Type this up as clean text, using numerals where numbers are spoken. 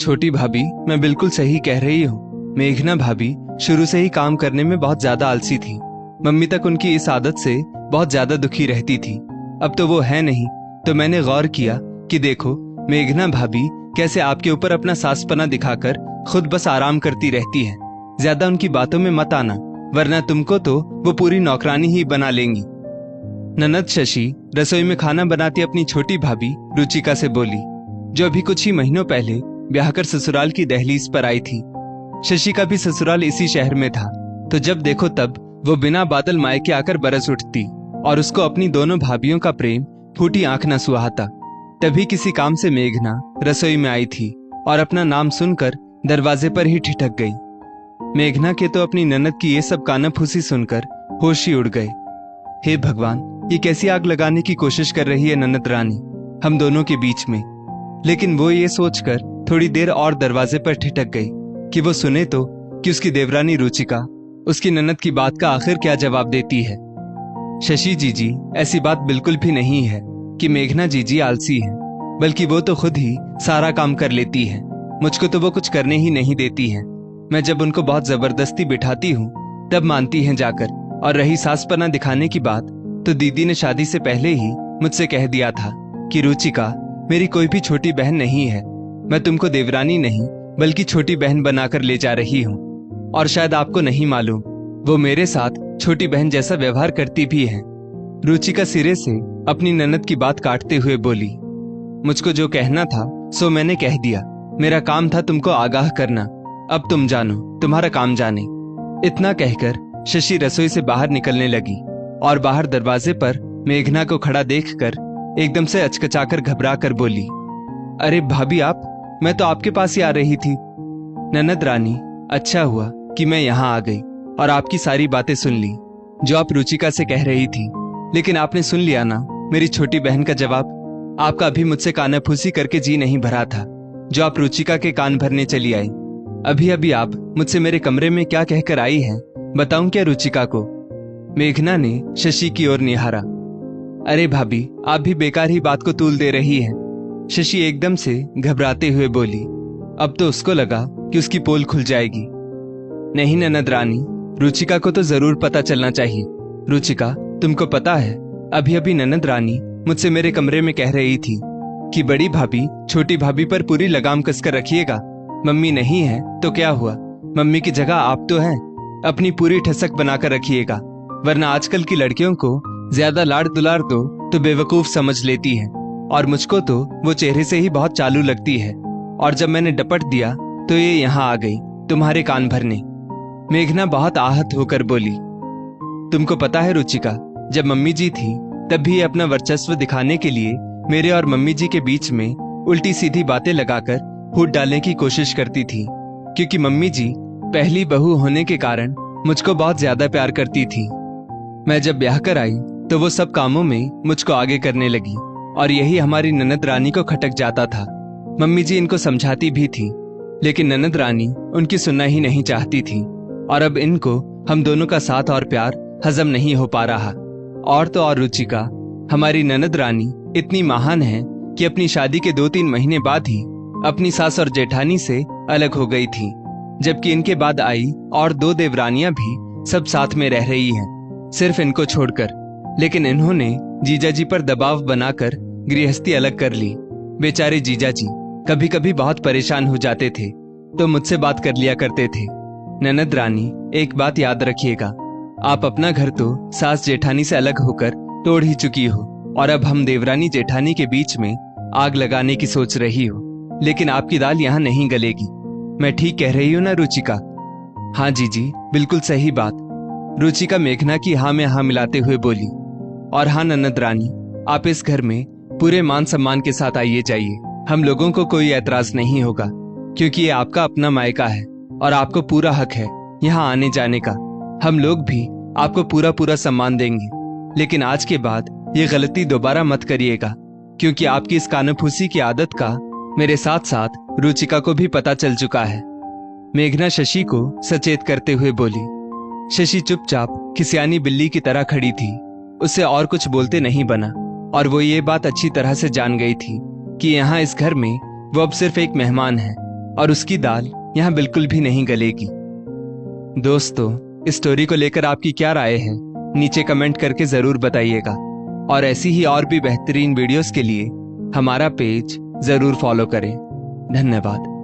छोटी भाभी, मैं बिल्कुल सही कह रही हूँ। मेघना भाभी शुरू से ही काम करने में बहुत ज्यादा आलसी थी। मम्मी तक उनकी इस आदत से बहुत ज्यादा दुखी रहती थी। अब तो वो है नहीं, तो मैंने गौर किया कि देखो मेघना भाभी कैसे आपके ऊपर अपना सासपना दिखाकर खुद बस आराम करती रहती है। ज्यादा उनकी बातों में मत आना, वरना तुमको तो वो पूरी नौकरानी ही बना लेंगी। ननद शशि रसोई में खाना बनाती अपनी छोटी भाभी रुचिका से बोली, जो अभी कुछ ही महीनों पहले ब्याह कर ससुराल की दहलीज पर आई थी। शशि का भी ससुराल इसी शहर में था, तो जब देखो तब वो बिना बादल मायके आकर बरस उठती और उसको अपनी दोनों भाभियों का प्रेम फूटी आंख न सुहाता। तभी किसी काम से मेघना रसोई में आई थी और अपना नाम सुनकर दरवाजे पर ही ठिठक गई। मेघना के तो अपनी ननद की ये सब कानाफूसी सुनकर होश ही उड़ गए। हे भगवान, ये कैसी आग लगाने की कोशिश कर रही है ननद रानी हम दोनों के बीच में। लेकिन वो ये सोचकर थोड़ी देर और दरवाजे पर ठिठक गई कि वो सुने तो कि उसकी देवरानी रुचिका उसकी ननद की बात का आखिर क्या जवाब देती है। शशि जीजी, ऐसी बात बिल्कुल भी नहीं है कि मेघना जीजी आलसी है, बल्कि वो तो खुद ही सारा काम कर लेती है। मुझको तो वो कुछ करने ही नहीं देती है। मैं जब उनको बहुत जबरदस्ती बिठाती हूँ तब मानती हैं जाकर। और रही सासपना दिखाने की बात, तो दीदी ने शादी से पहले ही मुझसे कह दिया था कि रुचिका मेरी कोई भी छोटी बहन नहीं है। मैं तुमको देवरानी नहीं बल्कि छोटी बहन बनाकर ले जा रही हूँ। और शायद आपको नहीं मालूम, वो मेरे साथ छोटी बहन जैसा व्यवहार करती भी है। रुचिका सिरे से अपनी ननद की बात काटते हुए बोली, मुझको जो कहना था सो मैंने कह दिया। मेरा काम था तुमको आगाह करना। अब तुम जानो, तुम्हारा काम जाने। इतना कहकर शशि रसोई से बाहर निकलने लगी और बाहर दरवाजे पर मेघना को खड़ा देखकर एकदम से अचकचाकर घबरा कर बोली, अरे भाभी आप, मैं तो आपके पास ही आ रही थी। ननद रानी, अच्छा हुआ कि मैं यहाँ आ गई और आपकी सारी बातें सुन ली जो आप रुचिका से कह रही थी। लेकिन आपने सुन लिया ना मेरी छोटी बहन का जवाब। आपका अभी मुझसे कानाफूसी करके जी नहीं भरा था, जो आप रुचिका के कान भरने चली आई। अभी अभी आप मुझसे मेरे कमरे में क्या कहकर आई हैं, बताऊं क्या रुचिका को? मेघना ने शशि की ओर निहारा। अरे भाभी, आप भी बेकार ही बात को तूल दे रही हैं। शशि एकदम से घबराते हुए बोली। अब तो उसको लगा कि उसकी पोल खुल जाएगी। नहीं ननद रानी, रुचिका को तो जरूर पता चलना चाहिए। रुचिका, तुमको पता है अभी अभी ननद रानी मुझसे मेरे कमरे में कह रही थी कि बड़ी भाभी छोटी भाभी पर पूरी लगाम कसकर रखिएगा। मम्मी नहीं है तो क्या हुआ, मम्मी की जगह आप तो हैं। अपनी पूरी ठसक बनाकर रखिएगा, वरना आजकल की लड़कियों को ज्यादा लाड़ दुलार दो तो बेवकूफ समझ लेती हैं। और मुझको तो वो चेहरे से ही बहुत चालू लगती है। और जब मैंने डपट दिया तो ये यहाँ आ गई तुम्हारे कान भरने। मेघना बहुत आहत होकर बोली, तुमको पता है रुचिका, जब मम्मी जी थी तब भी अपना वर्चस्व दिखाने के लिए मेरे और मम्मी जी के बीच में उल्टी सीधी बातें लगाकर फूट डालने की कोशिश करती थी। क्योंकि मम्मी जी पहली बहू होने के कारण मुझको बहुत ज्यादा प्यार करती थी। मैं जब ब्याह कर आई तो वो सब कामों में मुझको आगे करने लगी और यही हमारी ननद रानी को खटक जाता था। मम्मी जी इनको समझाती भी थी, लेकिन ननद रानी उनकी सुनना ही नहीं चाहती थी। और अब इनको हम दोनों का साथ और प्यार हजम नहीं हो पा रहा। और तो और रुचिका, हमारी ननद रानी इतनी महान है कि अपनी शादी के 2-3 महीने बाद ही अपनी सास और जेठानी से अलग हो गई थी, जबकि इनके बाद आई और 2 देवरानियां भी सब साथ में रह रही हैं, सिर्फ इनको छोड़कर। लेकिन इन्होंने जीजा जी पर दबाव बनाकर गृहस्थी अलग कर ली। बेचारे जीजा जी कभी कभी बहुत परेशान हो जाते थे तो मुझसे बात कर लिया करते थे। ननद रानी, एक बात याद रखिएगा, आप अपना घर तो सास जेठानी से अलग होकर तोड़ ही चुकी हो और अब हम देवरानी जेठानी के बीच में आग लगाने की सोच रही हो। लेकिन आपकी दाल यहाँ नहीं गलेगी। मैं ठीक कह रही हूँ ना रुचिका? हाँ जीजी, बिल्कुल सही बात। रुचिका मेघना की हाँ में हाँ मिलाते हुए बोली। और हाँ ननद रानी, आप इस घर में पूरे मान सम्मान के साथ आइए जाइए। हम लोगों को कोई ऐतराज नहीं होगा, क्योंकि ये आपका अपना मायका है और आपको पूरा हक है यहाँ आने जाने का। हम लोग भी आपको पूरा पूरा सम्मान देंगे। लेकिन आज के बाद ये गलती दोबारा मत करिएगा, क्योंकि आपकी इस कानाफूसी की आदत का मेरे साथ साथ रुचिका को भी पता चल चुका है। मेघना शशि को सचेत करते हुए बोली। शशि चुपचाप खिसियानी बिल्ली की तरह खड़ी थी। उससे और कुछ बोलते नहीं बना और वो ये बात अच्छी तरह से जान गई थी कि यहाँ इस घर में वो अब सिर्फ एक मेहमान है और उसकी दाल यहाँ बिल्कुल भी नहीं गलेगी। दोस्तों, इस स्टोरी को लेकर आपकी क्या राय है, नीचे कमेंट करके जरूर बताइएगा। और ऐसी ही और भी बेहतरीन वीडियोस के लिए हमारा पेज जरूर फॉलो करें। धन्यवाद।